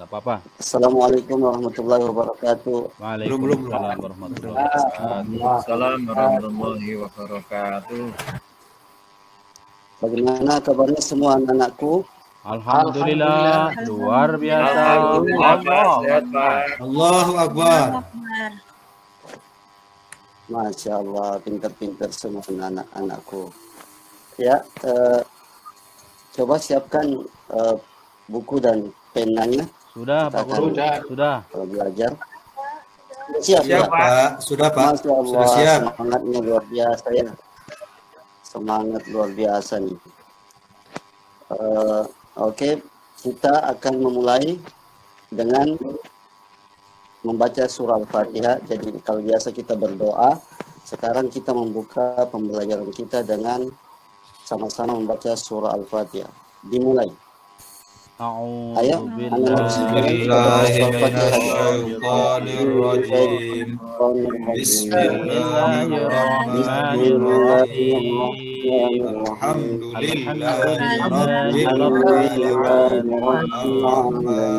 Enggak apa-apa. Assalamualaikum warahmatullahi wabarakatuh. Waalaikumsalam warahmatullahi wabarakatuh. Waalaikumsalam warahmatullahi wabarakatuh. Bagaimana kabarnya semua anak-anakku? Alhamdulillah, luar biasa. Alhamdulillah, Pak. Sehat, Pak. Allahu Akbar. Masya Allah, pintar-pintar semua anak-anakku. Ya, coba siapkan buku dan penanya. Sudah, Pak Guru. Sudah. Kalau belajar. Siap, Siap, ya? Pak. Sudah, Pak. Masya Allah, Sudah siap. semangatnya luar biasa ya. Semangat luar biasa nih. Oke, kita akan memulai dengan membaca surah Al-Fatihah. Jadi kalau biasa kita berdoa, sekarang kita membuka pembelajaran kita dengan sama-sama membaca surah Al-Fatihah. Dimulai. Ayo, Bismillahirrahmanirrahim. Bismillahirrahmanirrahim.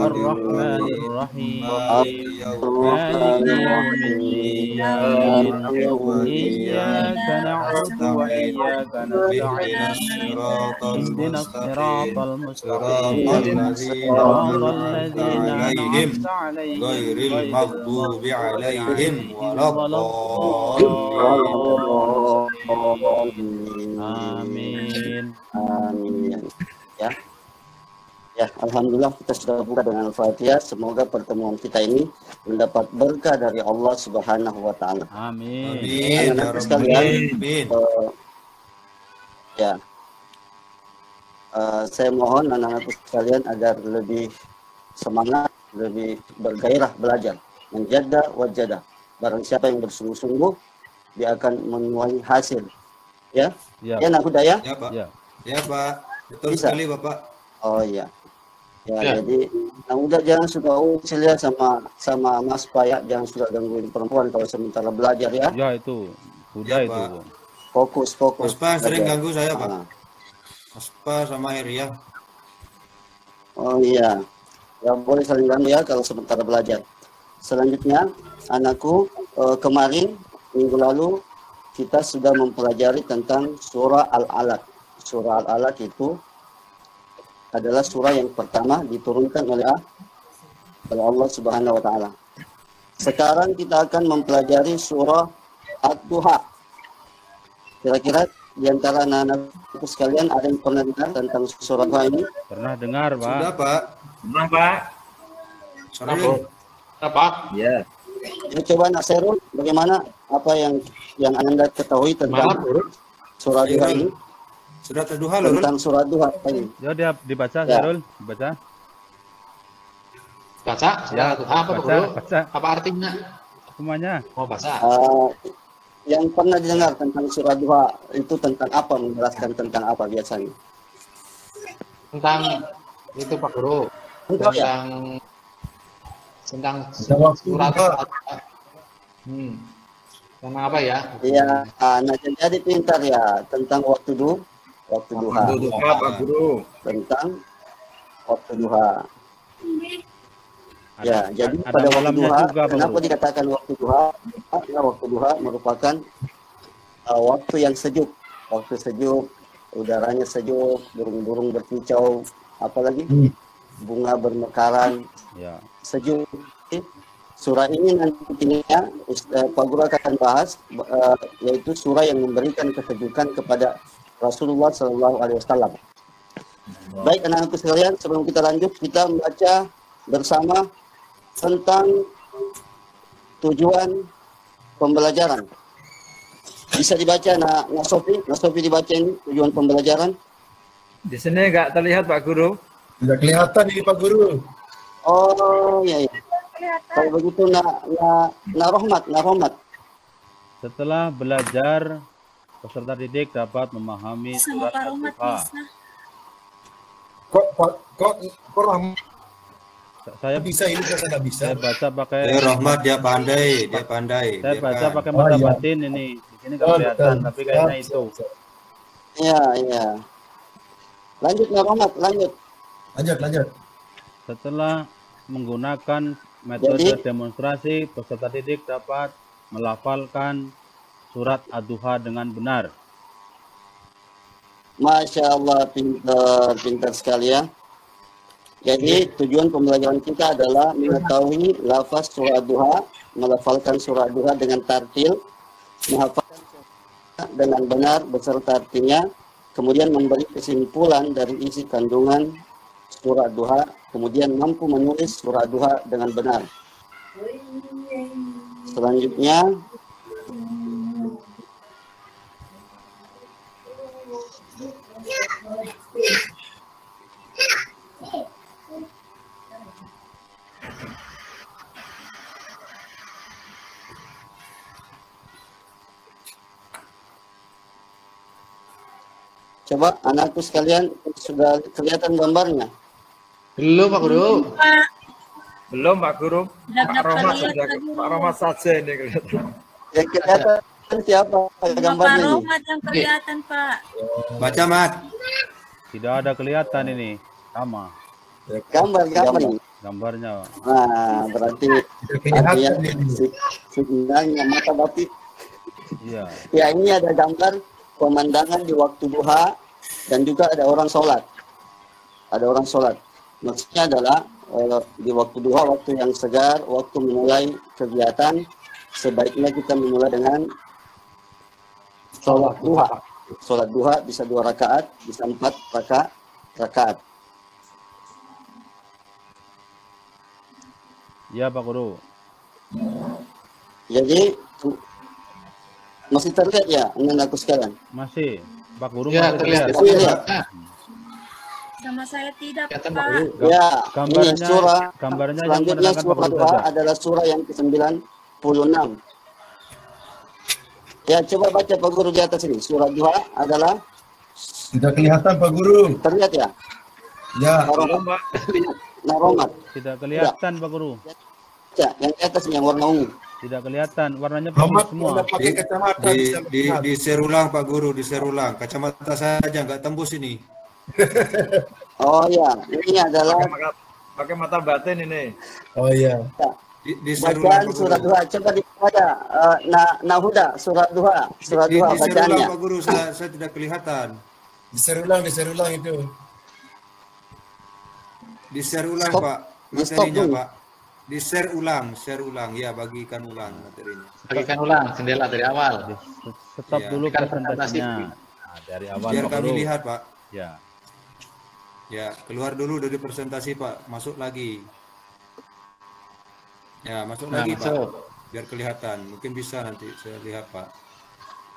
Ar-Rahmanir-Rahim. Iyyaka na'budu wa iyyaka nasta'in. Ihdinas siratal mustaqim. صراط الذين أنعمت عليهم غير المغضوب عليهم ولا الضالين. Amin. Amin. Ya, alhamdulillah kita sudah buka dengan Al-Fatihah. Semoga pertemuan kita ini mendapat berkah dari Allah Subhanahu wa taala. Amin. Amin. Anak-anak sekalian, ya. Saya mohon anak-anak sekalian agar lebih semangat, lebih bergairah belajar, menjaga wajada. Barang siapa yang bersungguh-sungguh, dia akan menuai hasil. Ya, Ya, anak kuda ya. Ya, Pak. ya. Ya, Pak. Betul Bisa. sekali, Bapak. Oh iya. Ya, jadi anak muda jangan suka usil ya sama Mas Payak, jangan suka gangguin perempuan kalau sementara belajar ya. Ya itu. Sudah Ya, itu. Pak. Fokus. Mas Pak sering belajar. ganggu saya, Pak. Ah. Mas Pak sama Heria. Oh iya, ya boleh saling ganggu ya kalau sementara belajar. Selanjutnya, anakku, kemarin minggu lalu kita sudah mempelajari tentang surah Al-Alaq. Surah Al-Alaq itu adalah surah yang pertama diturunkan oleh Allah Subhanahu wa taala. Sekarang kita akan mempelajari surah Ad-Duha. Kira-kira di antara anak-anakku sekalian ada yang pernah dengar tentang surah Duha ini? Pernah dengar, Pak? Sudah, Pak. Benar, Pak. Sering. Pak. Ya. Ya, coba Nak Serul, bagaimana apa yang Anda ketahui tentang surah Duha ini? Sudah terduha loh. Tentang surah Duha ini. Ya, dia dibaca, Ya. Sarul. Dibaca. Baca, Ya, apa baca, bro? baca. Apa artinya? Semuanya. Mau baca? Yang pernah didengar tentang surah Duha itu tentang apa? Menjelaskan tentang apa biasanya? Tentang itu Pak Guru. Ya. Tentang surat. Tentang apa ya? Iya, nah jadi pintar ya tentang waktu duha. Pak Guru. Tentang waktu duha. Ya, jadi ada pada waktu malamnya duha, juga, Pak kenapa Guru. dikatakan waktu duha? Karena waktu duha merupakan waktu yang sejuk. Waktu sejuk, udaranya sejuk, burung-burung berkicau, apalagi bunga bermekaran, Ya. sejuk. Surah ini nantinya Pak Guru akan bahas, yaitu surah yang memberikan kesejukan kepada Rasulullah SAW. Baik anak-anakku sekalian, sebelum kita lanjut, kita membaca bersama tentang tujuan pembelajaran. Bisa dibaca Nak Sofi dibaca ini tujuan pembelajaran. Di sini nggak terlihat Pak Guru. Tidak kelihatan ini Pak Guru. Oh iya. Kalau begitu Nak Rohmat. Setelah belajar, peserta didik dapat memahami surat Al-Duha. Kok Rahmat Saya bisa ini saya nggak bisa. Saya baca pakai Rahmat dia pandai. Saya baca pakai mata batin ini. Di sini nggak kelihatan, tapi kayaknya itu. Iya. Lanjut Nak Rohmat, lanjut. Lanjut. Setelah menggunakan metode demonstrasi, peserta didik dapat melafalkan surat Ad-Duha dengan benar. Masya Allah, pintar sekali ya. Jadi tujuan pembelajaran kita adalah mengetahui lafaz surah Ad-Duha, melafalkan surah Ad-Duha dengan tartil, menghafalkan dengan benar beserta artinya, kemudian memberi kesimpulan dari isi kandungan surah Ad-Duha, kemudian mampu menulis surah Ad-Duha dengan benar. Selanjutnya, coba anakku sekalian, sudah kelihatan gambarnya? Belum Pak Guru. Belum Pak Guru. Pak Romat lihat, sudah, Pak Romat saja ini kelihatan. Yang kelihatan siapa gambarnya Pak ini? Romat yang kelihatan, Pak. Baca, Mat. Tidak ada kelihatan ini, sama Gambar ini. gambarnya. Nah, berarti artinya sebenarnya mata batik. Iya. Ya, ini ada gambar pemandangan di waktu duha dan juga ada orang sholat. Ada orang sholat. Maksudnya adalah di waktu duha, waktu yang segar, waktu memulai kegiatan, sebaiknya kita memulai dengan sholat duha. Sholat duha bisa 2 rakaat, bisa 4 rakaat. Ya Pak Guru. Jadi masih terlihat ya anak-anakku sekalian? Masih. Pak Guru Ya, masih terlihat. terlihat. Sama saya tidak, Kelihatan, Pak. Pak. Ya, Gambarnya- ini surah gambarnya yang selanjutnya menerangkan surah Pak Guru Duha saja. adalah surah yang ke-96. Ya, coba baca Pak Guru di atas ini. Surah Duha adalah, Tidak kelihatan Pak Guru. terlihat ya? Ya. Belum Pak. Naromat. Tidak kelihatan Pak Guru. Ya, yang di atas yang warna ungu. Tidak kelihatan, warnanya putih Muhammad semua. udah pakai kacamata. bisa melihat. Di share ulang Pak Guru, di share ulang. Kacamata saja nggak tembus ini. Oh ya, ini adalah Pakai mata batin ini. Oh iya. Di share ulang bacaan Pak surah Guru. Duha. Coba dibaca Nahuda, surah Duha. Surah Di Duha share ulang bacaannya. Pak Guru, saya tidak kelihatan. Di share ulang itu. Di share ulang Stop. Pak, Di stop materinya dulu. Pak. Di share ulang. Ya, bagikan ulang materinya. Bagikan ulang jendela dari awal. Stop Iya. dulu Kan presentasinya. Nah, dari awal Biar Pak kami Guru. lihat Pak. Ya. Ya, keluar dulu dari presentasi Pak, masuk lagi. Ya, masuk Nah, lagi masuk. Pak. Biar kelihatan. Mungkin bisa nanti saya lihat Pak.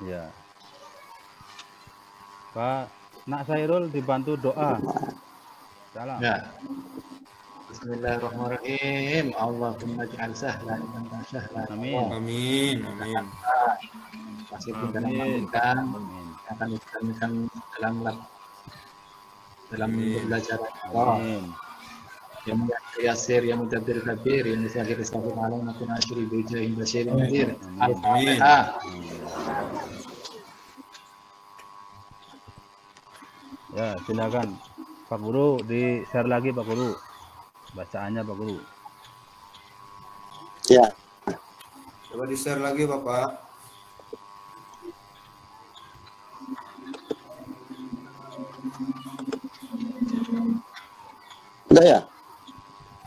Ya. Pak Nak Sairul dibantu doa. Salam. Ya. Bismillahirrahmanirrahim. Allahumma ja'al sahlan man sahlan. Amin. Amin. Pasti pun dalam mengamalkan Amin. akan ditemukan dalam belajar Allah. Amin. Yang yasir, yang mudabbir kabir, yang musafir safir alam, maupun asyiri bijahin basyirin nadir. Al-Fatihah. Ya, silakan Pak Guru di share lagi Pak Guru. Bacaannya Pak Guru. Ya. Coba di share lagi Bapak. Udah ya?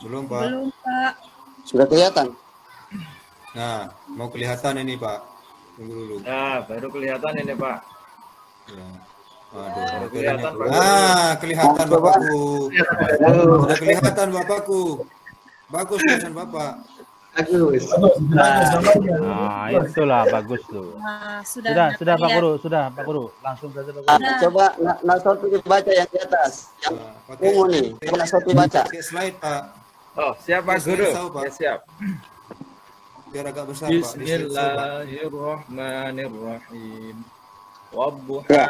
Belum Pak. Belum, Pak. Sudah kelihatan? Nah, mau kelihatan ini Pak. Tunggu dulu. Nah, baru kelihatan ini Pak. Ya. Aduh, materinya kelihatan, keluar. Pak. Ah, kelihatan Bapakku. Sudah kelihatan Bapakku. Bagus tulisan Bapak. Bagus. Nah, itulah bagus tuh. Nah, Sudah Pak lihat. Guru, sudah Pak Guru. Langsung saja Pak Guru. Coba Nasofi baca yang di atas. Yang Pakai ungu nih. Coba Nasofi baca. pakai slide Pak. Oh, siap Pak Yes, Guru. tahu, Pak. Ya, siap. Biar agak besar Pak. Di slide, Pak. Bismillahirrahmanirrahim. Wadduha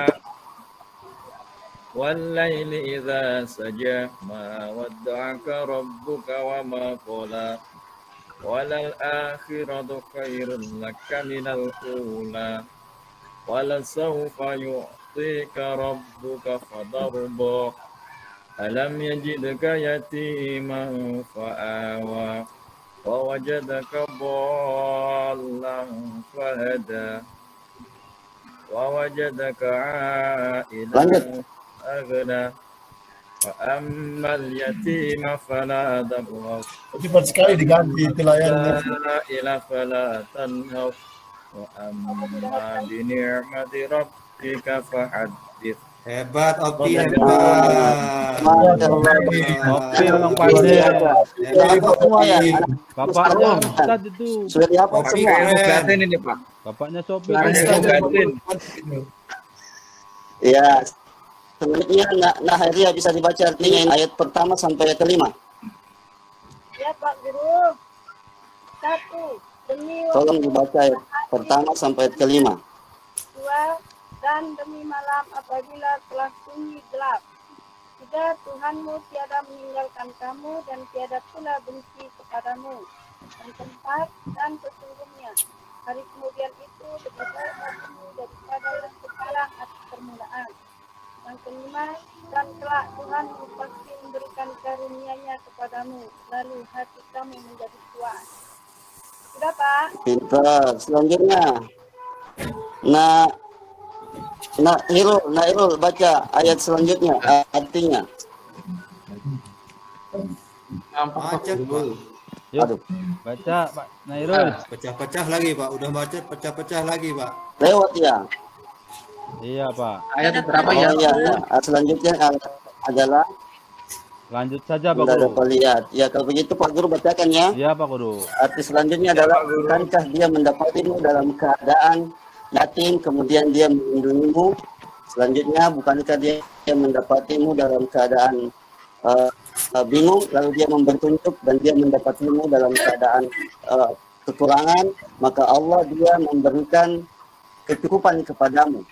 والليل إذا سجى ما ودعك ربك وما قلى وللآخرة خير لك من الأولى ولسوف يعطيك ربك فترضى Alam yajidka yatiman fa'awa wa wajadaka dhallan fahada wa wajadaka a'ilan aghna wa ammal yatima fala taqhar Cepat sekali diganti itu layarnya. ila fala tanhar wa amma bi ni'mati rabbika fahaddits. Hebat, Opi, Masya hebat. Opi memang pandai. Apa semua ya? Bapaknya Ustaz itu. Sudah dihafal Opi semua. keren. Ini Pak. Bapaknya Sopi. Ya, selanjutnya nah Hairia bisa dibaca artinya ayat pertama sampai ayat kelima. Ya Pak Guru. 1. Demi Tolong dibaca ayat pertama sampai ayat kelima. 2. Dan demi malam apabila telah sunyi gelap. 3. Tuhanmu tiada meninggalkan kamu dan tiada pula benci kepadamu. Dan 4. Dan sesungguhnya hari kemudian itu lebih baik bagimu daripada yang sekarang atau permulaan. Yang 5. Dan kelak Tuhanmu pasti memberikan karunia-Nya kepadamu, lalu hati kamu menjadi puas. Sudah Pak? Pintar. Selanjutnya. Nairul baca ayat selanjutnya artinya. Macet, Pak. Yuk, Aduh, baca Pak Nairul. Pecah-pecah lagi, Pak. Udah macet, pecah-pecah lagi, Pak. lewat ya. Iya Pak. Ayat berapa Oh ya? iya, selanjutnya adalah Lanjut saja Pak tidak Guru. dapat lihat. Ya kalau begitu Pak Guru bacakan ya. Iya Pak Guru. Arti selanjutnya adalah bukankah dia mendapatimu dalam keadaan yatim kemudian dia melindungimu. Selanjutnya bukankah dia mendapatimu dalam keadaan bingung lalu dia membertunjuk dan dia mendapatimu dalam keadaan kekurangan, maka Allah dia memberikan kecukupan kepadamu.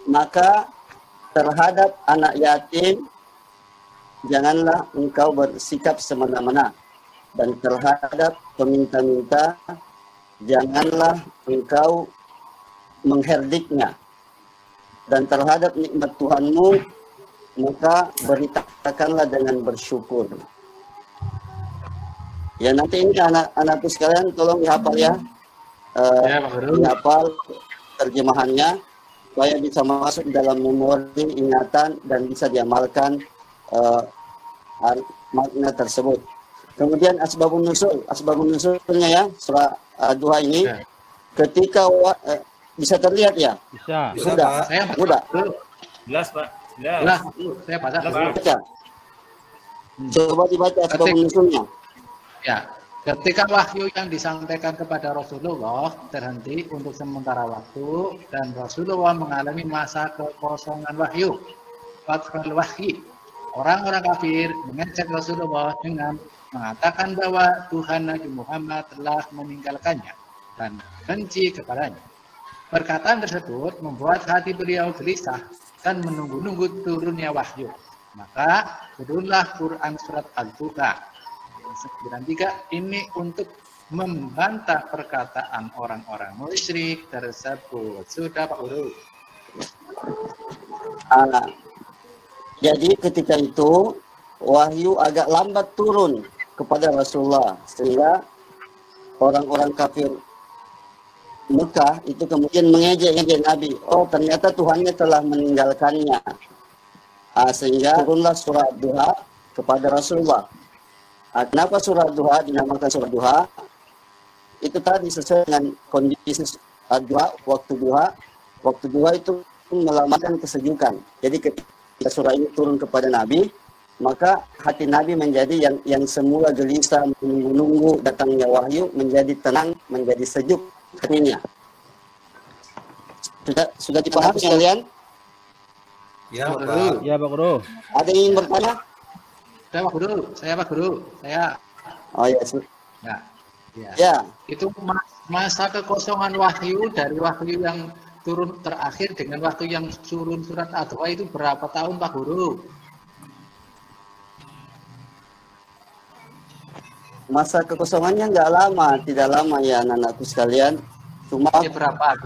Maka terhadap anak yatim janganlah engkau bersikap semena-mena, dan terhadap peminta-minta janganlah engkau mengherdiknya, dan terhadap nikmat Tuhanmu maka beritakanlah dengan bersyukur. Ya nanti ini anak-anakku sekalian tolong dihafal ya, dihafal terjemahannya supaya bisa masuk dalam memori ingatan dan bisa diamalkan makna tersebut. Kemudian asbabun nusulnya ya surah Duha ini ketika bisa terlihat ya? Bisa. Sudah. Saya Sudah. Jelas Pak. Jelas. Saya baca. Baca. Coba dibaca asbabun nusulnya. Ya, ketika wahyu yang disampaikan kepada Rasulullah terhenti untuk sementara waktu dan Rasulullah mengalami masa kekosongan wahyu. Fathul wahyi. Orang-orang kafir mengecek Rasulullah dengan mengatakan bahwa Tuhan Nabi Muhammad telah meninggalkannya dan benci kepadanya. Perkataan tersebut membuat hati beliau gelisah dan menunggu-nunggu turunnya wahyu. Maka turunlah Quran surat Al-Duha 93 ini untuk membantah perkataan orang-orang musyrik tersebut. Sudah Pak Guru. Jadi ketika itu wahyu agak lambat turun kepada Rasulullah sehingga orang-orang kafir Mekah itu kemudian mengejek Nabi. Oh ternyata Tuhannya telah meninggalkannya. Sehingga turunlah surah Duha kepada Rasulullah. Kenapa surah Duha dinamakan surah Duha? Itu tadi sesuai dengan kondisi Duha, waktu Duha. Waktu Duha itu melambangkan kesejukan. Jadi ketika surah ini turun kepada Nabi, maka hati Nabi menjadi yang semula gelisah menunggu-nunggu datangnya wahyu menjadi tenang, menjadi sejuk hatinya. Sudah dipahami sekalian? Ya, Pak. Iya Pak Guru. Ada yang ingin bertanya? Saya Pak Guru. Oh ya. Ya. Itu masa kekosongan wahyu dari wahyu yang turun terakhir dengan waktu yang turun surat Ad-Duha itu berapa tahun Pak Guru? Masa kekosongannya nggak lama, tidak lama ya anak-anakku sekalian. Cuma Berapa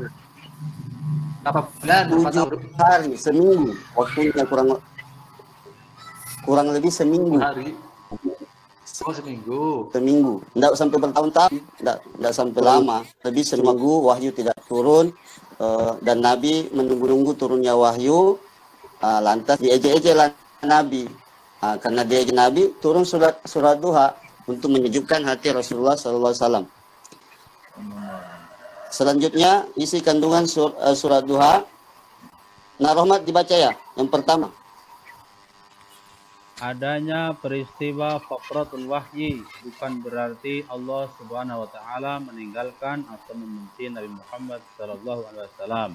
bulan? Berapa tahun? 7 hari, seminggu waktunya kurang. kurang lebih seminggu. Hari. Oh, seminggu. Seminggu, tidak sampai bertahun-tahun, tidak sampai lama, lebih seminggu wahyu tidak turun, dan Nabi menunggu-nunggu turunnya wahyu, lantas diejek-ejek Nabi, karena diejek Nabi turun surat duha untuk menyejukkan hati Rasulullah SAW. Selanjutnya isi kandungan surat duha. Nah, Rahmat dibaca ya, yang pertama. Adanya peristiwa fatratul wahyi bukan berarti Allah Subhanahu wa taala meninggalkan atau membenci Nabi Muhammad sallallahu alaihi wasallam.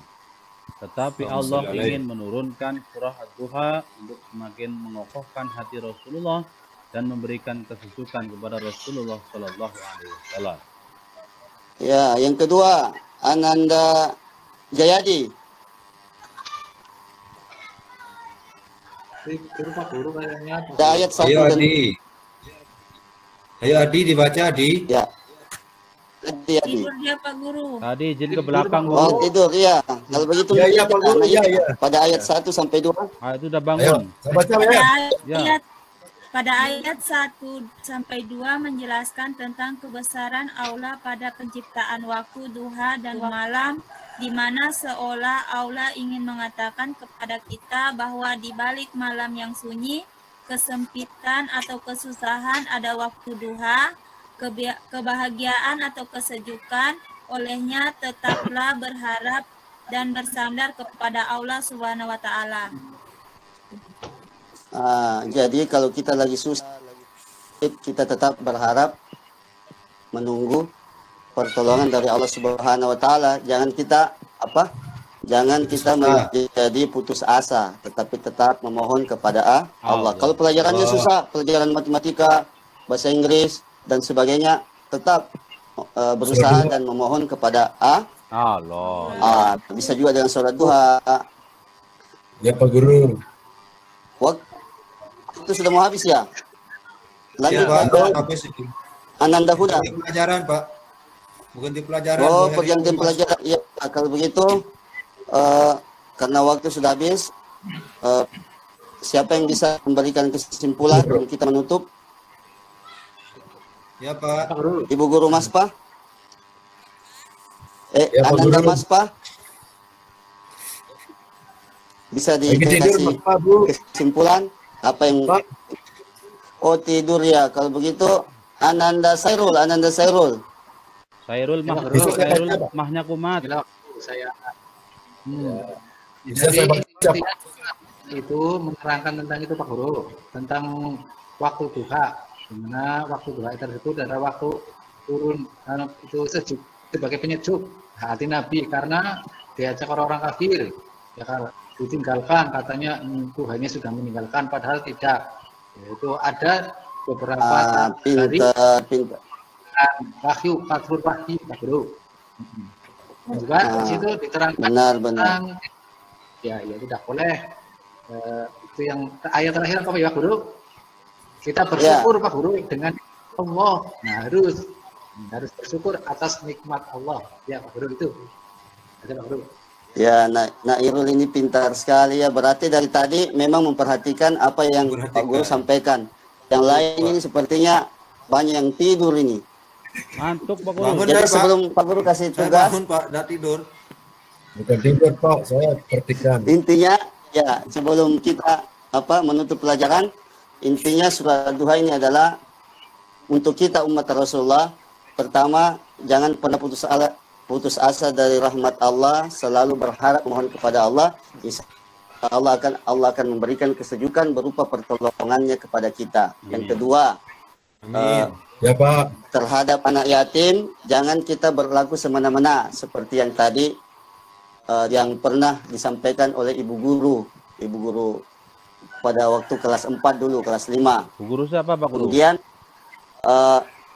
Tetapi Allah ingin menurunkan surah Ad-Duha untuk semakin mengokohkan hati Rasulullah dan memberikan kesejukan kepada Rasulullah sallallahu alaihi wasallam. Ya, yang kedua, Ananda Jayadi. Guru kayaknya. Ayat 1 Ayo dan Adi. Ayo Adi dibaca Adi. ya. Adi. Tidur dia Pak Guru. Tadi izin ke belakang Oh, Guru. tidur ya. Kalau begitu Iya, Pak Guru. Iya. pada ayat 1 sampai 2. Itu udah Ayo, bangun. saya baca ya. Pada ayat 1 sampai 2 menjelaskan tentang kebesaran Allah pada penciptaan waktu duha dan malam, di mana seolah Allah ingin mengatakan kepada kita bahwa di balik malam yang sunyi, kesempitan atau kesusahan ada waktu duha, kebahagiaan atau kesejukan. Olehnya tetaplah berharap dan bersandar kepada Allah Subhanahu wa taala. Jadi kalau kita lagi susah, kita tetap berharap menunggu pertolongan dari Allah Subhanahu wa taala. Jangan kita menjadi putus asa, tetapi tetap memohon kepada Allah. Kalau pelajarannya susah, pelajaran matematika, bahasa Inggris dan sebagainya, tetap berusaha dan memohon kepada Allah. Bisa juga dengan sholat duha. Ya Pak Guru. Waktu sudah mau habis ya. Lanjut Ya, Pak. habis itu. Ananda Huda. Di pelajaran Pak. Bukan di pelajaran. Oh, boleh pergantian itu, Mas. pelajaran. Ya, kalau begitu, karena waktu sudah habis, siapa yang bisa memberikan kesimpulan sebelum kita menutup? Ya Pak. Ibu Guru Maspa? Ya, Pak Ananda Guru. Maspa? Bisa Lagi tidur dikasih Pak Bu. kesimpulan apa yang Pak. Oh, tidur ya. Kalau begitu, Ananda Sairul. Sairul mahnya kumat. Saya Bisa jadi saya baca. intinya itu menerangkan tentang itu Pak Guru, tentang waktu duha, dimana waktu duha tersebut adalah waktu turun itu sejuk sebagai penyejuk hati Nabi, karena diajak orang-orang kafir ya, kalau ditinggalkan katanya Tuhannya sudah meninggalkan, padahal tidak. Itu ada beberapa dari pintar. wahyu, fathul wahyu Pak Guru. Juga di situ diterangkan Benar. tentang ya tidak boleh itu yang ayat terakhir apa ya Guru? Kita bersyukur Pak Guru dengan Allah. Nah, harus bersyukur atas nikmat Allah. Ya Pak Guru itu. Ada Pak Guru. Ya, Nairul ini pintar sekali ya. Berarti dari tadi memang memperhatikan apa yang Pak Guru sampaikan. Yang lain ini sepertinya banyak yang tidur ini. Ngantuk Pak Guru. Bangun Jadi dah, Pak. sebelum Pak Guru kasih Saya tugas, bangun Pak, dah tidur. Bukan tidur Pak, saya perhatikan. intinya ya sebelum kita menutup pelajaran, intinya surat duha ini adalah untuk kita umat Rasulullah. Pertama, jangan pernah putus asa dari rahmat Allah, selalu berharap mohon kepada Allah. Insya Allah akan memberikan kesejukan berupa pertolongannya kepada kita. Yang kedua, Ya Pak. terhadap anak yatim, jangan kita berlaku semena-mena seperti yang tadi yang pernah disampaikan oleh ibu guru pada waktu kelas 4 dulu, kelas 5. Bu Guru siapa Pak Guru? Kemudian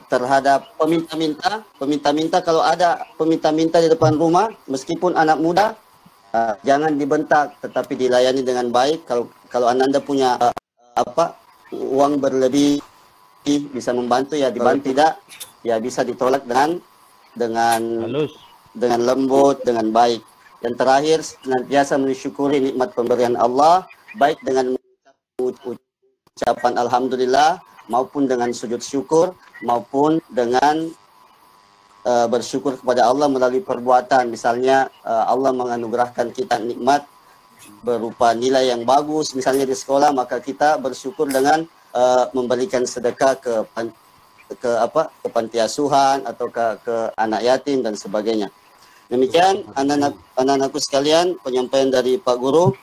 terhadap peminta-minta, kalau ada peminta-minta di depan rumah, meskipun anak muda, jangan dibentak, tetapi dilayani dengan baik. Kalau Ananda punya uang berlebih, bisa membantu ya dibantu, tidak ya bisa ditolak dengan Halus. dengan lembut, dengan baik. Dan terakhir, senantiasa mensyukuri nikmat pemberian Allah, baik dengan ucapan alhamdulillah, maupun dengan sujud syukur, maupun dengan bersyukur kepada Allah melalui perbuatan. Misalnya Allah menganugerahkan kita nikmat berupa nilai yang bagus misalnya di sekolah, maka kita bersyukur dengan memberikan sedekah ke panti asuhan atau ke anak yatim dan sebagainya. Demikian anak-anakku sekalian, penyampaian dari Pak Guru.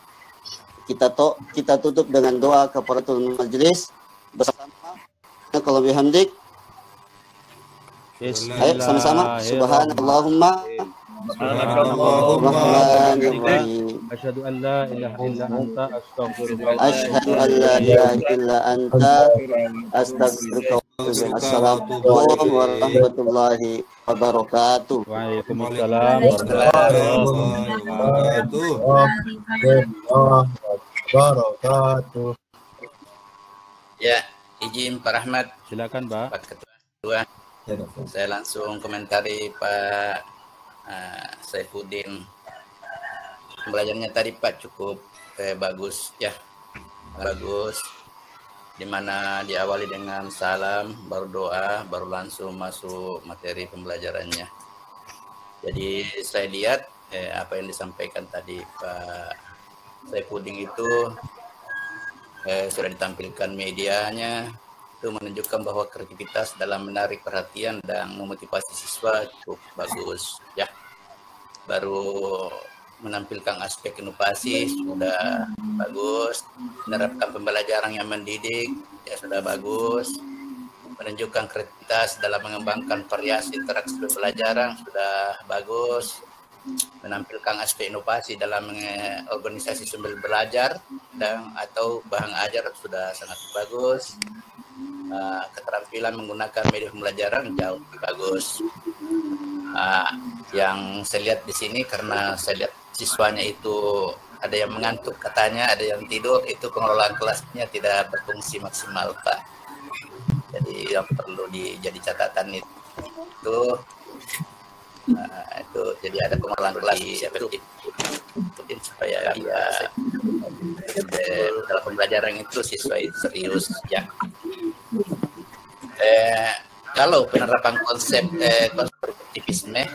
Kita tutup dengan doa kafaratul majlis bersama. Kalau bihamdik, ayo sama-sama. Subhanallahumma Rahmanirrahim. Asyhadu an la ilaha illa anta astaghfiruka Asyhadu an la ilaha illa anta astaghfiruka wa atubu ilaik. Assalamualaikum warahmatullahi wabarakatuh. Waalaikumsalam wabarakatuh. Ya, izin Pak Rahmat. Silakan, Pak. Pak Ketua. Saya langsung komentari Pak Saifuddin. Pembelajarannya tadi Pak cukup bagus ya, bagus. Dimana diawali dengan salam, baru doa, baru langsung masuk materi pembelajarannya. Jadi saya lihat apa yang disampaikan tadi Pak Saifuddin itu sudah ditampilkan medianya, itu menunjukkan bahwa kreativitas dalam menarik perhatian dan memotivasi siswa cukup bagus ya. Baru menampilkan aspek inovasi sudah bagus, menerapkan pembelajaran yang mendidik ya sudah bagus, menunjukkan kreativitas dalam mengembangkan variasi interaksi pembelajaran sudah bagus, menampilkan aspek inovasi dalam organisasi sumber belajar dan atau bahan ajar sudah sangat bagus. Keterampilan menggunakan media pembelajaran jauh lebih bagus. Yang saya lihat di sini karena saya lihat siswanya itu ada yang mengantuk katanya, ada yang tidur, itu pengelolaan kelasnya tidak berfungsi maksimal Pak. Jadi yang perlu jadi catatan itu jadi ada pengelolaan kelas efektif supaya dalam pembelajaran itu siswa itu serius ya. Kalau penerapan konsep konstruktivisme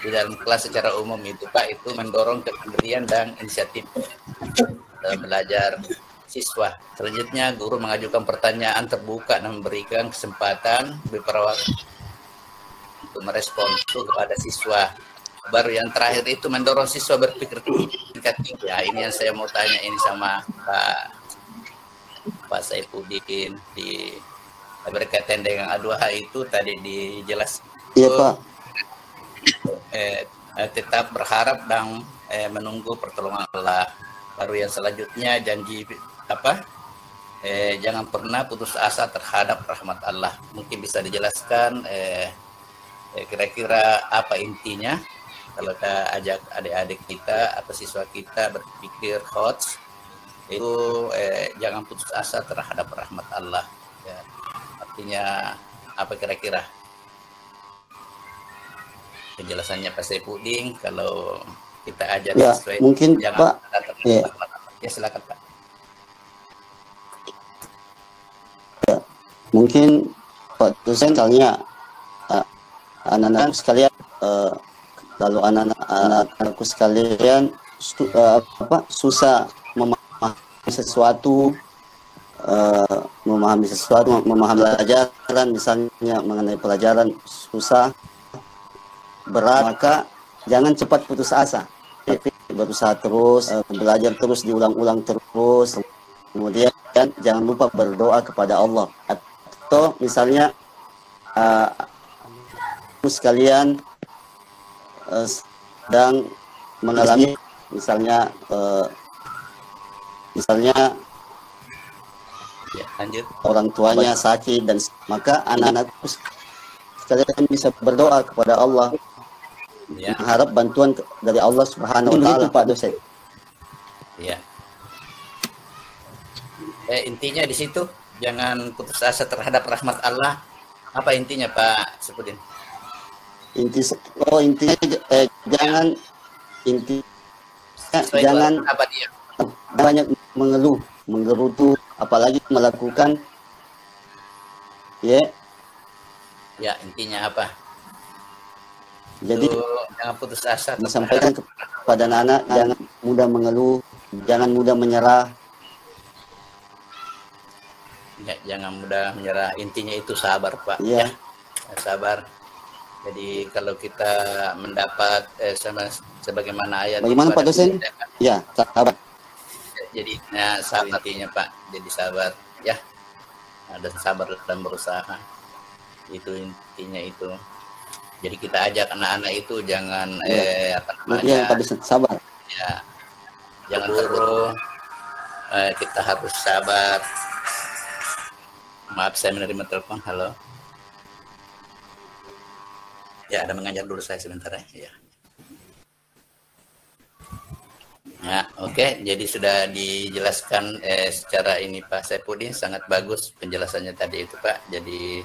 di dalam kelas secara umum itu Pak, itu mendorong kemandirian dan inisiatif dalam belajar siswa. Selanjutnya guru mengajukan pertanyaan terbuka dan memberikan kesempatan beberapa waktu untuk merespon itu kepada siswa. Baru yang terakhir itu mendorong siswa berpikir tingkat tinggi. Ya, ini yang saya mau tanya ini sama Pak Saifuddin di berkaitan dengan A2H itu tadi dijelaskan. Iya Pak. Tetap berharap dan menunggu pertolongan Allah. Baru yang selanjutnya janji jangan pernah putus asa terhadap rahmat Allah. Mungkin bisa dijelaskan kira-kira apa intinya kalau kita ajak adik-adik kita atau siswa kita berpikir hots itu jangan putus asa terhadap rahmat Allah ya. Artinya apa kira-kira penjelasannya Pak Saifuddin kalau kita ajar ya, siswa mungkin jangan Pak ya. Ya silakan Pak. Ya, mungkin Pak dosen tanya anak-anakku sekalian, lalu anak-anakku sekalian susah memahami sesuatu, memahami pelajaran, misalnya mengenai pelajaran susah, berat, maka jangan cepat putus asa. Berusaha terus, belajar terus, diulang-ulang terus. Kemudian jangan lupa berdoa kepada Allah. Atau misalnya sekalian sedang mengalami misalnya Ya, lanjut. orang tuanya sakit, dan maka anak-anak sekalian bisa berdoa kepada Allah Ya. mengharap bantuan dari Allah Subhanahu wa taala, Pak dosen. Ya. Intinya di situ jangan putus asa terhadap rahmat Allah. Apa intinya Pak Saifuddin? Intinya jangan jangan apa dia? banyak mengeluh, menggerutu apalagi melakukan Ya, intinya apa? jadi Itu jangan putus asa. disampaikan kepada anak-anak, jangan mudah mengeluh, jangan mudah menyerah. Ya, jangan mudah menyerah. Intinya itu sabar, Pak. Ya. Sabar. Jadi kalau kita mendapat sebagaimana ayat. Bagaimana Pak dosen? Ya, sabar. Jadi sabar intinya Pak. Jadi sabar ya. Ada sabar dalam berusaha. Itu intinya itu. Jadi kita ajak anak-anak itu jangan Pak dosen, sabar. Ya. Jangan terburu. Kita harus sabar. Maaf saya menerima telepon. Halo. Ya, ada mengajar dulu saya sebentar ya. Ya, oke. Jadi sudah dijelaskan secara ini Pak Saifuddin, sangat bagus penjelasannya tadi itu Pak. Jadi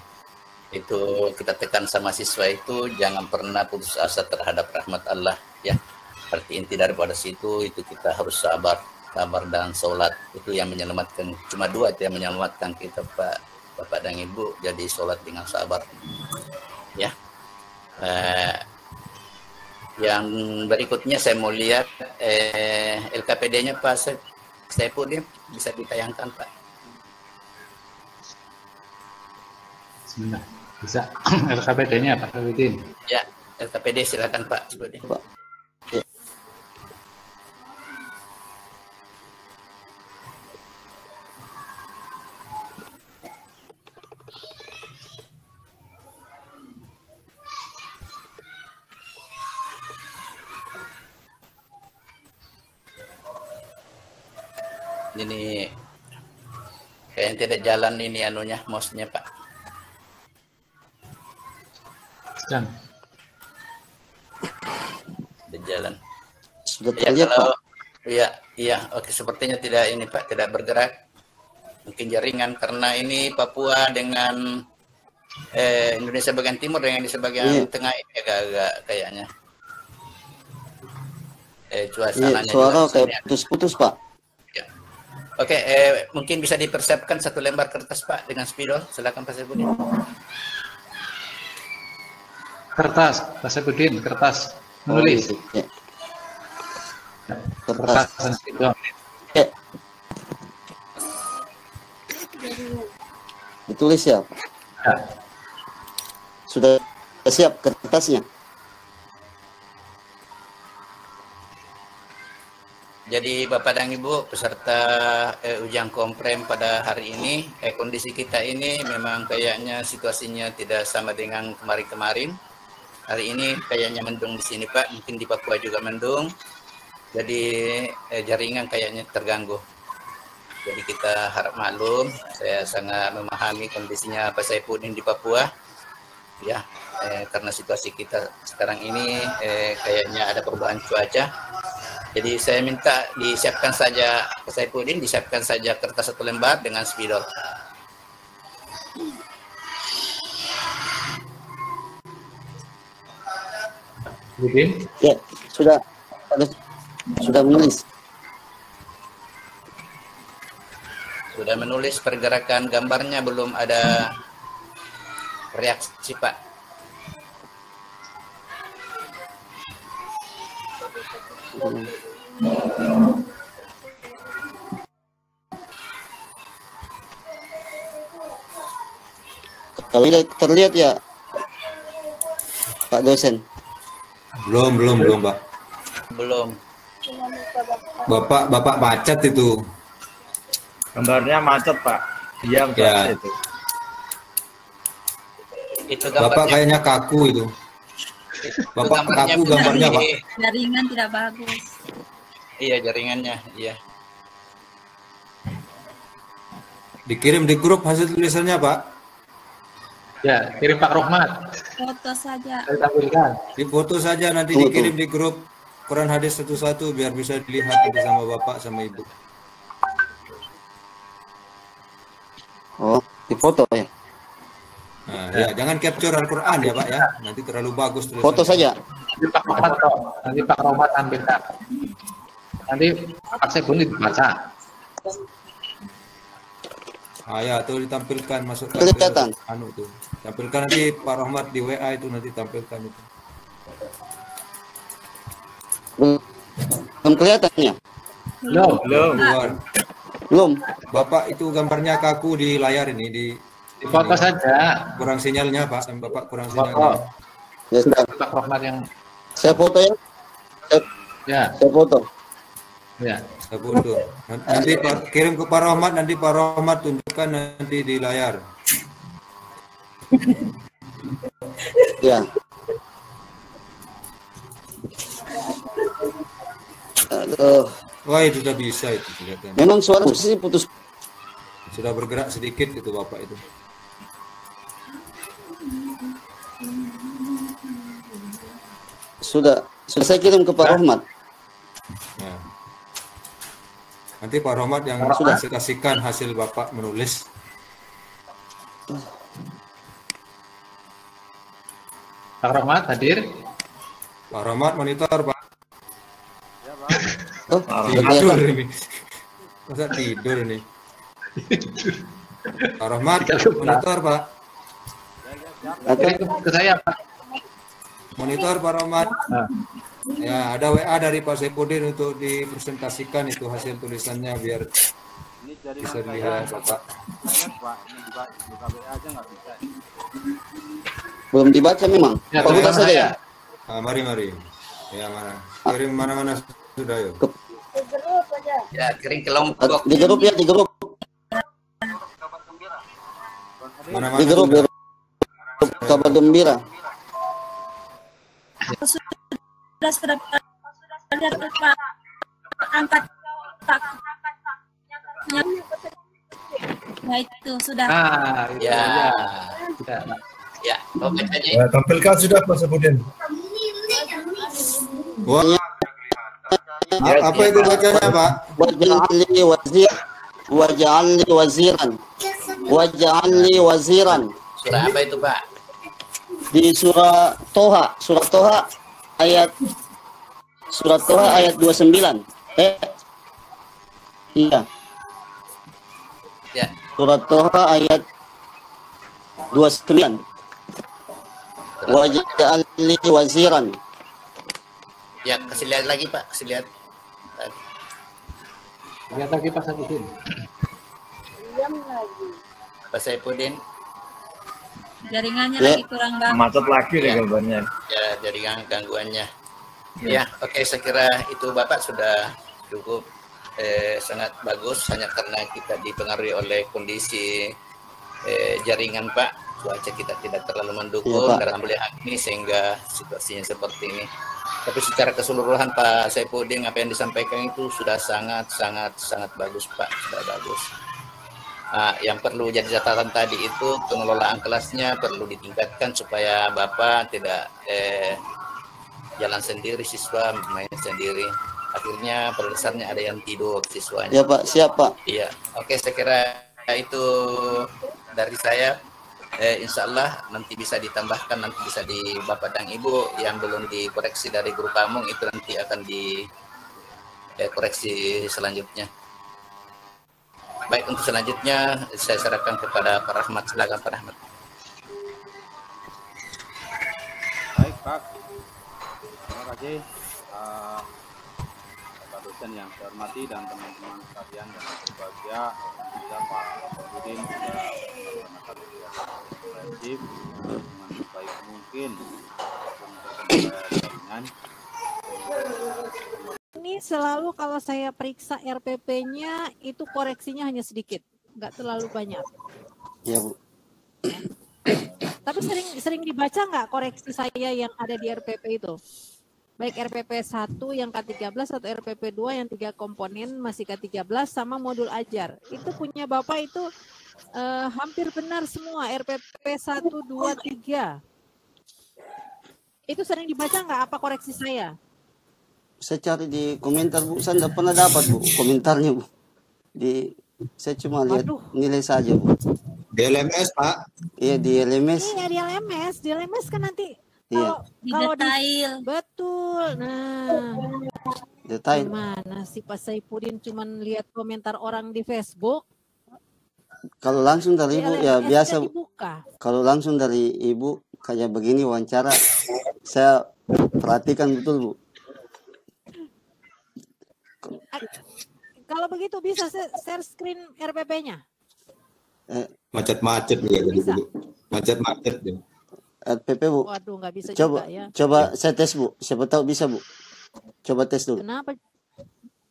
itu kita tekan sama siswa itu jangan pernah putus asa terhadap rahmat Allah ya. Arti inti daripada situ itu kita harus sabar dan sholat, itu yang menyelamatkan. Cuma dua itu yang menyelamatkan kita Pak Bapak dan Ibu. Jadi sholat dengan sabar ya. Yang berikutnya saya mau lihat LKPD-nya Pak Saifuddin, bisa ditayangkan Pak. Bismillah. Bisa LKPD-nya Pak Saifuddin. Ya, LKPD silakan Pak Saifuddin. Ini kayaknya tidak jalan ini anunya, mouse-nya Pak. Sedang. Tidak jalan. Sudah Ya, terlihat kalau, Pak. Iya, oke, sepertinya tidak ini Pak, tidak bergerak. Mungkin jaringan karena ini Papua dengan Indonesia bagian timur dengan di sebagian tengah ini agak-agak kayaknya. Cuacanya Suara kayak putus-putus Pak. Oke, mungkin bisa dipersiapkan satu lembar kertas Pak dengan spidol. Silakan Pak Saifuddin. Kertas, Pak Saifuddin, kertas menulis. Kertas dan spidol. Ditulis ya. Sudah siap kertasnya. Jadi Bapak dan Ibu peserta ujian komprem pada hari ini, kondisi kita ini memang kayaknya situasinya tidak sama dengan kemarin-kemarin. Hari ini kayaknya mendung di sini Pak, mungkin di Papua juga mendung. Jadi jaringan kayaknya terganggu. Jadi kita harap maklum, saya sangat memahami kondisinya Pak Saifuddin di Papua. Ya, karena situasi kita sekarang ini kayaknya ada perubahan cuaca. Jadi saya minta disiapkan saja Pak Saifuddin, disiapkan saja kertas satu lembar dengan spidol. Ya, sudah menulis. Sudah menulis, pergerakan gambarnya belum ada reaksi Pak. Kalau terlihat ya Pak dosen. Belum Pak. Belum. Bapak macet itu. Gambarnya macet Pak. Diam Ya. itu. Itu Bapak kayaknya kaku itu. Bapak kaku gambarnya Pak. Jaringan tidak bagus. Iya, jaringannya, iya. Dikirim di grup hasil tulisannya Pak. Ya, kirim Pak Rohmat. Foto saja. Saya tampilkan. Di foto saja nanti dikirim di grup Quran hadis satu-satu biar bisa dilihat nanti sama Bapak sama Ibu. Oh, di foto ya. Nah, ya jangan capture Al-Quran ya Pak ya. Nanti terlalu bagus tulisannya. Foto saja. Nanti Pak Rohmat kok. Nanti Pak Rohmat tampilkan. Nanti Pak Saifuddin dibaca. Ya, tuh ditampilkan masukkan Kelihatan. ke anu tuh. Tampilkan nanti Pak Rahmat di WA itu nanti tampilkan itu. Belum kelihatannya? Belum. Bapak itu gambarnya kaku di layar ini di foto saja. Kurang sinyalnya Pak, Bapak kurang sinyalnya. Ya sudah. Pak Rahmat yang Saya foto ya. Saya foto. Ya. Saya foto. Nanti kirim ke Pak Rahmat, nanti Pak Rahmat tunjukkan nanti di layar. Ya. Aduh. Wah, itu sudah bisa itu kelihatan. Memang suara sih putus. Sudah bergerak sedikit itu Bapak itu. Sudah saya kirim ke Pak Rahmat. Nah. Nanti Pak Rahmat yang presentasikan hasil Bapak menulis. Pak Rahmat hadir. Pak Rahmat monitor Pak. Ya Pak. Oh, tidur ini. Masa tidur ini. Pak Rahmat monitor Pak. Ke saya Pak. Monitor Pak Rahmat. Ya, ada WA dari Pak Saipudin untuk dipresentasikan itu hasil tulisannya biar bisa dilihat Bapak. Belum dibaca memang. Ya, Pak buka saja ya. Mari. Ya mana? Kirim mana-mana sudah yuk. Ya, kirim ke Lombok. Di grup ya, di grup. Mana-mana Di grup, sudah. Kabar gembira. Sudah lihat Pak angkat Pak. Ya itu sudah. Ya. Sudah. Ya, oke aja. Ya, tampilkan sudah Pak Saipudin. Wah. Apa itu bacanya Pak? Waj'alni waziran. Surah apa itu Pak? Di surah Toha ayat 29. Iya. Ya. Surat Toha ayat 29. Waj'alni waziran. Ya, kasih lihat lagi Pak, kasih lihat. Lihat lagi Pak Saipudin. Pak Saipudin. Jaringannya lagi kurang bagus. Macet lagi deh gambarnya. Ya, jaringan gangguannya. Ya, oke, saya kira itu Bapak sudah cukup sangat bagus, hanya karena kita dipengaruhi oleh kondisi jaringan Pak. Cuaca kita tidak terlalu mendukung dalam melihat ini sehingga situasinya seperti ini. Tapi secara keseluruhan Pak Saipudin, apa yang disampaikan itu sudah sangat bagus Pak, sudah bagus. Yang perlu jadi catatan tadi itu pengelolaan kelasnya perlu ditingkatkan supaya Bapak tidak jalan sendiri, siswa main sendiri. Akhirnya pada dasarnya ada yang tidur siswanya. Ya Pak, siap Pak. Iya, oke, saya kira itu dari saya. Insya Allah nanti bisa ditambahkan, nanti bisa di Bapak dan Ibu yang belum dikoreksi dari guru Pamung itu nanti akan dikoreksi selanjutnya. Baik, untuk selanjutnya saya serahkan kepada Pak Rahmat. Silakan Pak Rahmat. Baik Pak. Terima kasih Bapak dosen yang saya hormati dan teman-teman sekalian yang berbahagia. Kita Pak Saipudin sudah melaksanakan wajib dengan sebaik mungkin jaringan. Ini selalu kalau saya periksa RPP-nya itu koreksinya hanya sedikit, nggak terlalu banyak. Ya Bu. Tapi sering dibaca nggak koreksi saya yang ada di RPP itu? Baik RPP 1 yang K13 atau RPP 2 yang 3 komponen masih K13 sama modul ajar. Itu punya Bapak itu hampir benar semua RPP 1, 2, 3. Itu sering dibaca nggak apa koreksi saya? Saya cari di komentar Bu, saya tidak pernah dapat Bu komentarnya Bu. Saya cuma lihat nilai saja Bu. Di LMS Pak. Iya di LMS. Iya di LMS kan nanti Iya. kalau detail. Betul. Nah, Detail. Mana sih Pak Saipudin cuman lihat komentar orang di Facebook? Kalau langsung dari ibu ya LMS biasa. kan dibuka. Kalau langsung dari ibu kayak begini wawancara, saya perhatikan betul Bu. Kalau begitu bisa share screen RPP-nya. Macet-macet juga jadi Bisa. Bu. Macet-macet ya. RPP Bu. Waduh, nggak bisa Coba, juga ya. coba saya tes Bu. Siapa tahu bisa Bu. Coba tes dulu. Kenapa?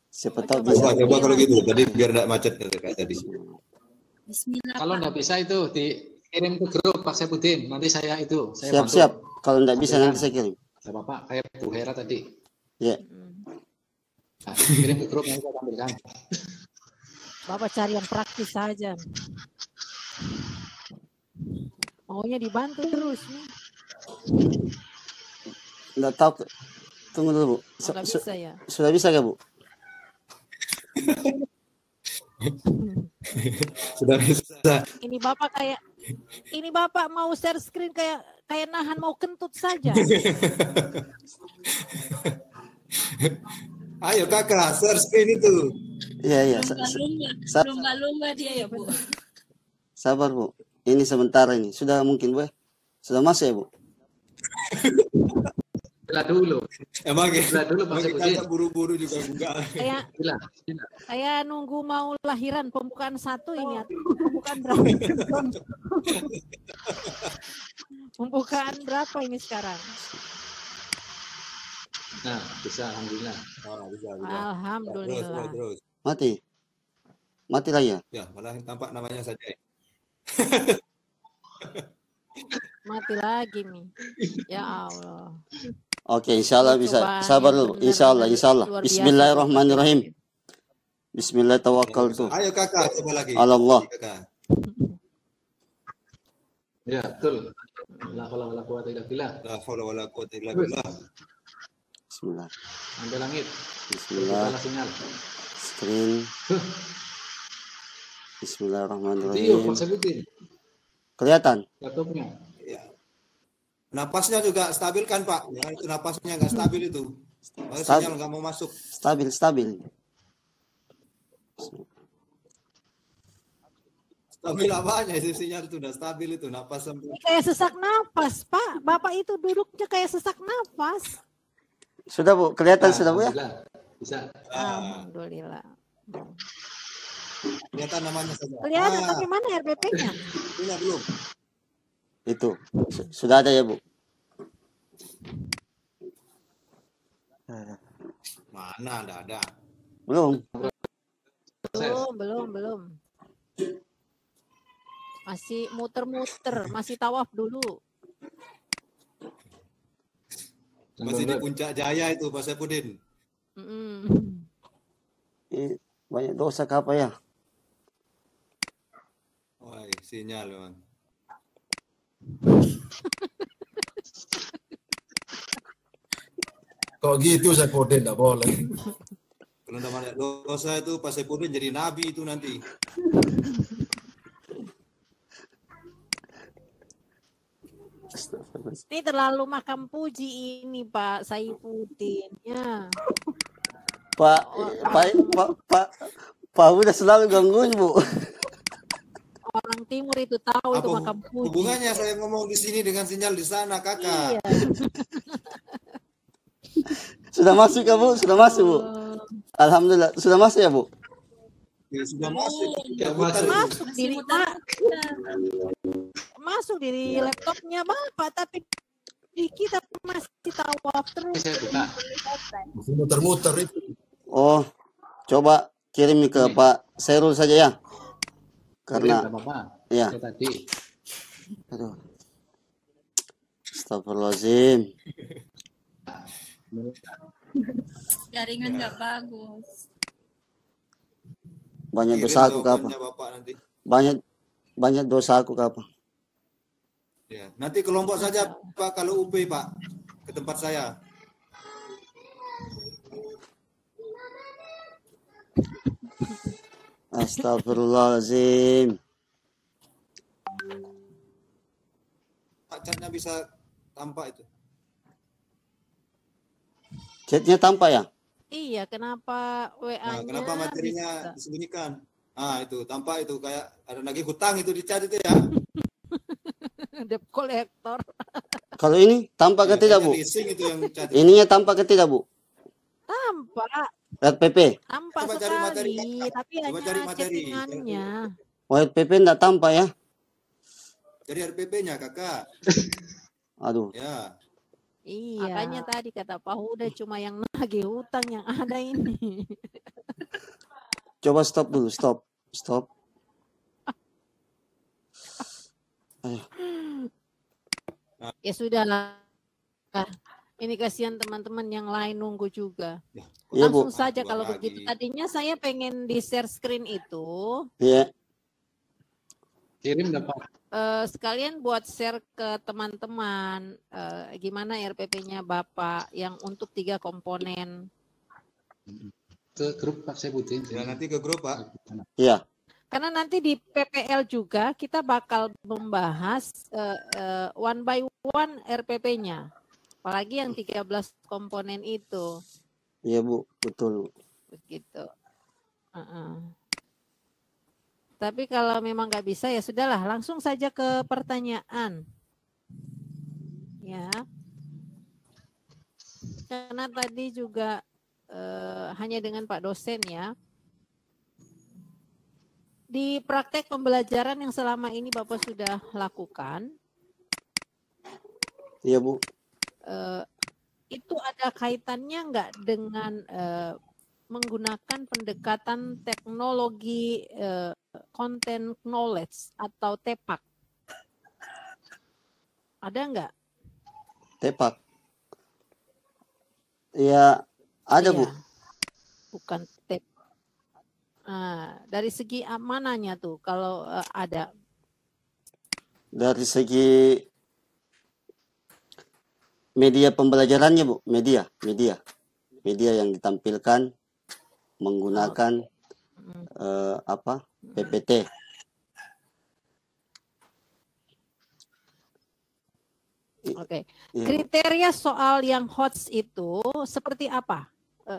Siapa tahu Coba bisa. Coba kalau gitu. Tadi biar enggak macet kayak tadi. Bismillah. Kalau nggak bisa itu dikirim ke grup Pak Saipudin. Nanti saya itu. Saya bantu. Siap-siap. Kalau nggak bisa nanti saya kirim. Saya Bapak kayak Bu Hera tadi. Ya. Nah, kirim ke grup nanti saya tampilkan. Bapak cari yang praktis saja. Maunya dibantu terus nih. Nggak tahu. Tunggu dulu Bu. Nggak bisa ya. Sudah bisa nggak Bu? Sudah bisa. Ini Bapak mau share screen kayak nahan mau kentut saja. Ayo kakak, share screen itu. Iya. Lumba-lumba dia ya Bu. Sabar Bu. Ini sementara ini. Sudah mungkin Bu. Sudah masuk ya Bu? Bila dulu. Emang ya? Bila dulu Pak Saipudin. Kakak buru-buru juga buka. Saya nunggu mau lahiran pembukaan 1 ini. Pembukaan berapa? Pembukaan berapa ini sekarang? Nah, bisa alhamdulillah. Oh, bisa. Alhamdulillah. Terus. Mati lah ya. Ya, malah tampak namanya saja. Mati lagi nih. Ya Allah. Oke, insya Allah bisa. Sabar dulu. Insya Allah. Bismillahirrahmanirrahim. Bismillah tawakkaltu. Ayo kakak, coba lagi. Allah. Ya, betul. La haula wala quwata illa billah. La haula wala quwata illa billah. Bismillah. Ambil langit. Bismillah. Sinyal. Screen. Iya, Bismillahirrahmanirrahim. Pak Saipudin. Kelihatan? Laptopnya. Ya. Napasnya juga stabil kan Pak? Ya, itu napasnya nggak stabil itu. Sinyal nggak mau masuk. Stabil. Stabil apanya itu sinyal itu udah stabil itu napas sampai. Kayak sesak napas, Pak. Bapak itu duduknya kayak sesak napas. Sudah Bu, kelihatan sudah Bu ya? Bisa. Alhamdulillah. Kelihatan namanya saja. Kelihatan tapi mana RPP-nya? Punya belum? Itu. Sudah ada ya Bu? Mana ada. Belum. Belum. Masih muter-muter, masih tawaf dulu. Masih di puncak jaya itu Pak Saipudin. Banyak dosa apa ya? Wah, sinyal memang. Kok gitu Saipudin, enggak boleh. Kalau udah banyak dosa itu Pak Saipudin jadi nabi itu nanti. Ini terlalu makan puji ini Pak Saipudin ya. Pak udah selalu gangguin Bu. Orang timur itu tahu itu makan puji. Hubungannya saya ngomong di sini dengan sinyal di sana kakak. Iya. Sudah masuk ya Bu? Sudah masuk Bu? Alhamdulillah. Sudah masuk ya Bu? Ya, sudah masuk. Masuk diri masuk di laptopnya Bapak, tapi di kita masih tawaf terus. Masih muter-muter itu. Oh, coba kirim ke Pak Serul saja ya. Karena ya. Tadi. Aduh. Astagfirullahaladzim. Jaringan nggak bagus. Banyak dosa aku ke apa? Banyak dosa aku ke apa? Ya, nanti kelompok saja Pak kalau UP Pak ke tempat saya. Astagfirullahaladzim. Chatnya bisa tampak itu. Chatnya tampak ya? Iya, kenapa WA-nya? Nah, kenapa materinya disembunyikan? Itu tampak itu kayak ada nagih hutang itu dicari itu ya. Debt collector. Kalau ini tampak ke tidak, Bu? Leasing itu yang cari. Ininya tampak ke tidak, Bu? Tampak. RPP. Tampak Coba sekali, cari materi. tapi Coba cari hanya materi. chattingannya. RPP enggak tampak ya? Jadi RPP-nya, Kakak. Aduh. Ya. Iya. Makanya tadi kata Pak Huda cuma yang nagih hutang yang ada ini. Coba stop dulu, stop. Ya sudahlah. Ini kasihan teman-teman yang lain nunggu juga. Iya, Bu. Langsung saja kalau begitu. Tadinya saya pengen di share screen itu. Iya. Kirim dapat. Sekalian buat share ke teman-teman gimana RPP-nya Bapak yang untuk 3 komponen. Ke grup Pak Saifuddin. Ya, nanti ke grup, Pak. Iya. Karena nanti di PPL juga kita bakal membahas one by one RPP-nya. Apalagi yang 13 komponen itu. Iya, Bu, betul. Begitu. Tapi kalau memang nggak bisa ya sudahlah, langsung saja ke pertanyaan. Ya. Karena tadi juga hanya dengan Pak dosen ya. Di praktek pembelajaran yang selama ini Bapak sudah lakukan. Iya, Bu. Itu ada kaitannya nggak dengan menggunakan pendekatan teknologi content knowledge atau TEPAK? Ada nggak? TEPAK. Ya, ada, Bu. Bukan TEPAK. Dari segi mananya tuh kalau ada? Dari segi media pembelajarannya, Bu. Media yang ditampilkan menggunakan PPT. Oke. Kriteria soal yang HOTS itu seperti apa?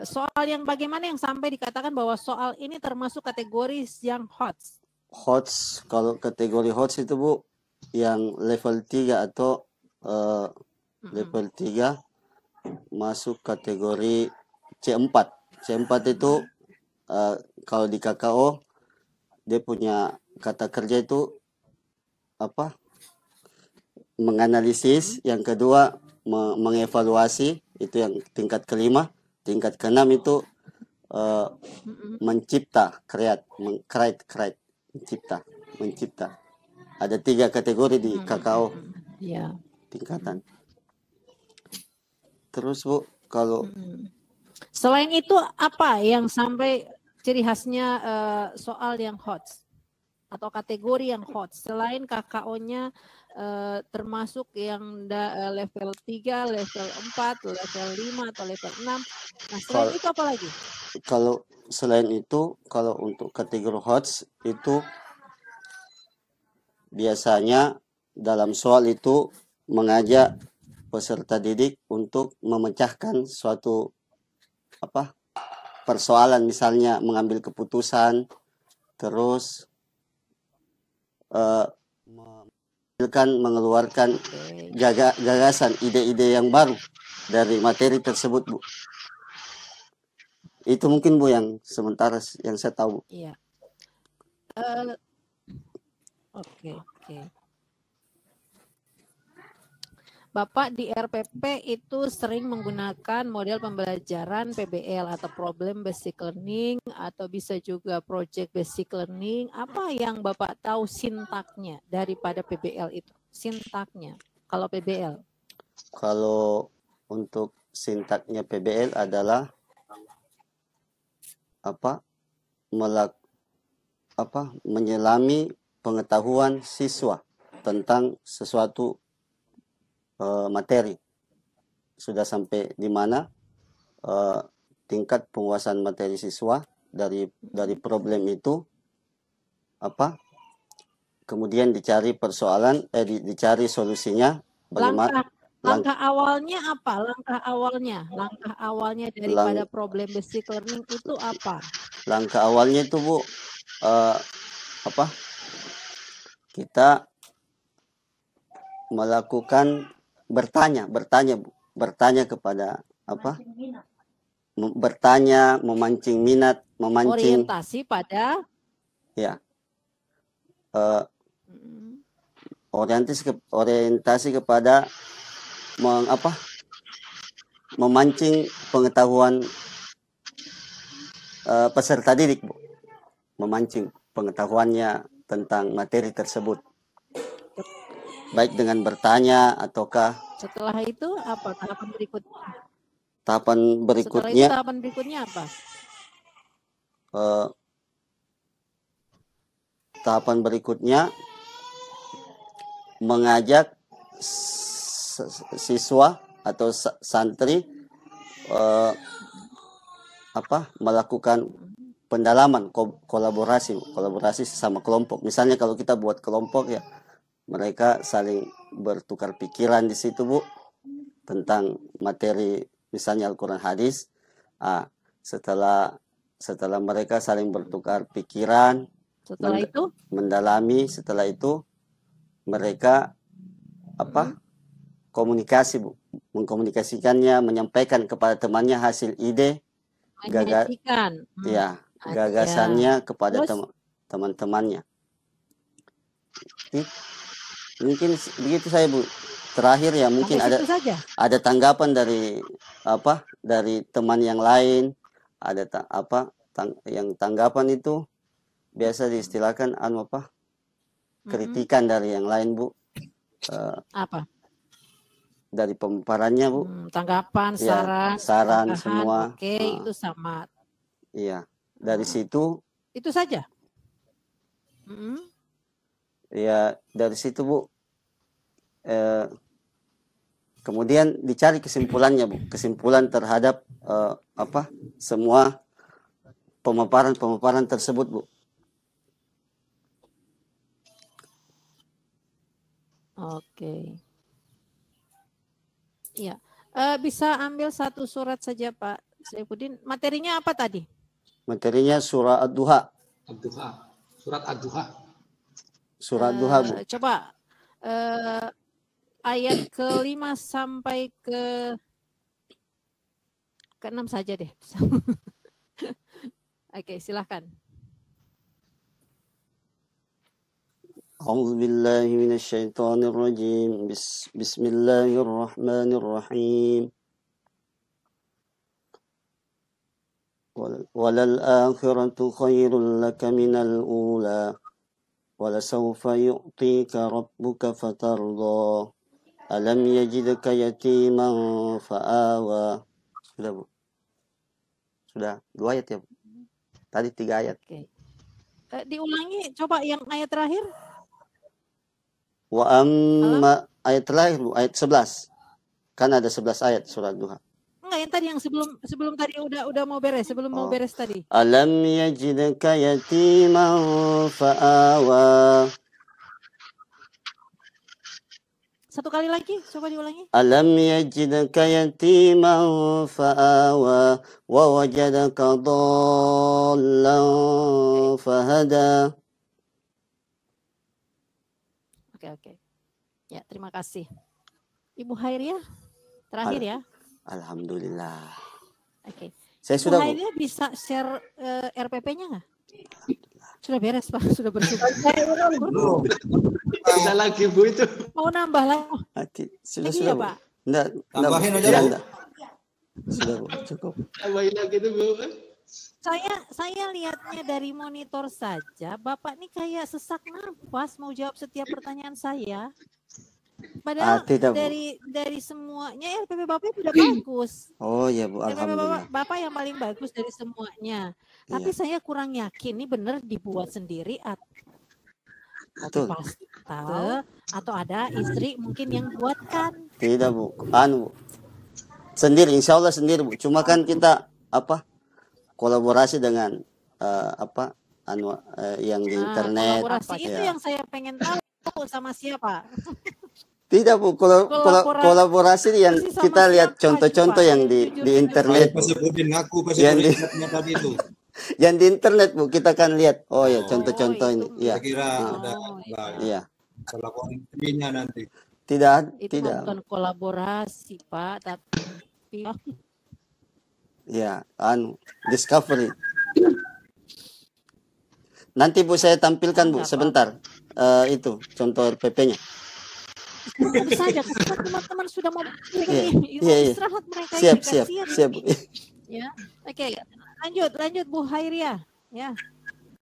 Soal yang bagaimana yang sampai dikatakan bahwa soal ini termasuk kategori yang HOTS? HOTS, kalau kategori HOTS itu, Bu, yang level 3 atau level 3 masuk kategori C4. C4 itu kalau di KKO dia punya kata kerja itu menganalisis, yang kedua mengevaluasi, itu yang tingkat kelima, tingkat keenam itu mencipta, mencipta. Ada 3 kategori di KKO tingkatan. Terus, Bu, kalau selain itu apa yang sampai ciri khasnya soal yang HOTS atau kategori yang HOTS selain KKO-nya termasuk yang level 3, level 4, level 5 atau level 6. Nah, selain itu apa lagi? Kalau selain itu, kalau untuk kategori HOTS itu biasanya dalam soal itu mengajak peserta didik untuk memecahkan suatu persoalan, misalnya mengambil keputusan, terus mengeluarkan gagasan, ide-ide yang baru dari materi tersebut, Bu. Itu mungkin, Bu, yang sementara yang saya tahu. Iya. Oke. Bapak di RPP itu sering menggunakan model pembelajaran PBL atau Problem Basic Learning atau bisa juga Project Basic Learning. Apa yang Bapak tahu sintaknya daripada PBL itu? Sintaknya kalau PBL? Kalau untuk sintaknya PBL adalah menyelami pengetahuan siswa tentang sesuatu materi, sudah sampai di mana tingkat penguasaan materi siswa dari problem itu kemudian dicari persoalan, dicari solusinya. Bagaimana langkah awalnya apa? Langkah awalnya daripada problem basic learning itu apa? Langkah awalnya itu, Bu, kita melakukan bertanya kepada bertanya, memancing minat, memancing orientasi pada ya orientasi kepada memancing pengetahuan peserta didik, Bu. Memancing pengetahuannya tentang materi tersebut. Baik dengan bertanya ataukah setelah itu apa tahapan berikutnya? Tahapan Setelah itu tahapan berikutnya apa? Tahapan berikutnya mengajak siswa atau santri melakukan pendalaman, kolaborasi sesama kelompok. Misalnya kalau kita buat kelompok ya, mereka saling bertukar pikiran di situ, Bu, tentang materi misalnya Al-Quran hadis. Setelah mereka saling bertukar pikiran, setelah itu mendalami, setelah itu mereka komunikasi, Bu, mengkomunikasikannya, menyampaikan kepada temannya hasil ide, gagasannya kepada teman-temannya. Mungkin begitu saya, Bu. Terakhir ya mungkin ada tanggapan dari teman yang lain, ada yang tanggapan itu biasa diistilahkan kritikan dari yang lain, Bu. Dari pemaparannya, Bu. Tanggapan, saran semua. Oke, itu sama. Iya, dari situ. Itu saja. Ya, dari situ, Bu. Kemudian dicari kesimpulannya, Bu. Kesimpulan terhadap semua pemaparan tersebut, Bu. Oke. Iya. Bisa ambil satu surat saja, Pak Saifuddin. Materinya apa tadi? Materinya surah Ad-Duha. Surat Ad-Duha. Surat Ad-Duha, Bu. Coba ayat ke-5 sampai ke-6 saja deh. Oke, silahkan. A'udzu billahi minasyaitonir rajim. Bismillahirrahmanirrahim. Walal akhiratu khairul laka minal ula. Walasawfa yu'tika rabbuka fatarda. Alam yajidka yatiman fa'awa. Sudah, Bu. Sudah 2 ayat ya, Bu. Tadi 3 ayat. Oke. Diulangi coba yang ayat terakhir. Wa amma ayat terakhir, Bu, ayat 11. Kan ada 11 ayat surat Duha. Enggak, yang tadi yang sebelum tadi udah mau beres, mau beres tadi. Alam yajidka yatiman fa'awa. Satu kali lagi, coba diulangi. Alam yajidka yatiman fa'awa wa wajadaka dhallan fahada. Oke. Ya, terima kasih. Ibu Hairiah, terakhir ya. Alhamdulillah. Oke. Saya sudah, Bu Hairiah bisa share RPP-nya nggak? Sudah beres, Pak. Sudah bersih. Ada lagi, Bu, itu. Mau nambah lagi? Sudah, ya, Pak. Enggak, tambahin aja, Bu. Sudah, Bu, cukup. Tambahin lagi itu, Bu. Saya lihatnya dari monitor saja, Bapak nih kayak sesak nafas mau jawab setiap pertanyaan saya. Padahal dari semuanya RPP Bapak sudah bagus. Oh ya, Bu, alhamdulillah. RPP Bapak yang paling bagus dari semuanya. Tapi saya kurang yakin ini benar dibuat sendiri atau ada istri mungkin yang buatkan. Tidak, Bu. Bu. Sendiri, insya Allah sendiri, Bu. Cuma kan kita kolaborasi dengan yang di internet. Kolaborasi itu yang saya pengen tahu sama siapa. Tidak, Bu, kolaborasi yang kita lihat contoh-contoh yang di internet. Pak Saifuddin ngaku tadi itu. Yang di internet Bu, kita kan lihat. Oh ya, contoh-contoh ini. Iya. Saya kira ada Iya. kolaborasinya nanti. Tidak, Itu tidak. bukan kolaborasi, Pak, tapi Ya, discovery. Nanti Bu saya tampilkan Bu sebentar. Itu contoh RPP-nya. tentu saja karena teman-teman sudah mau Iya. istirahat mereka. Siap Bu. Ya. Oke, lanjut Bu Hairia. Ya.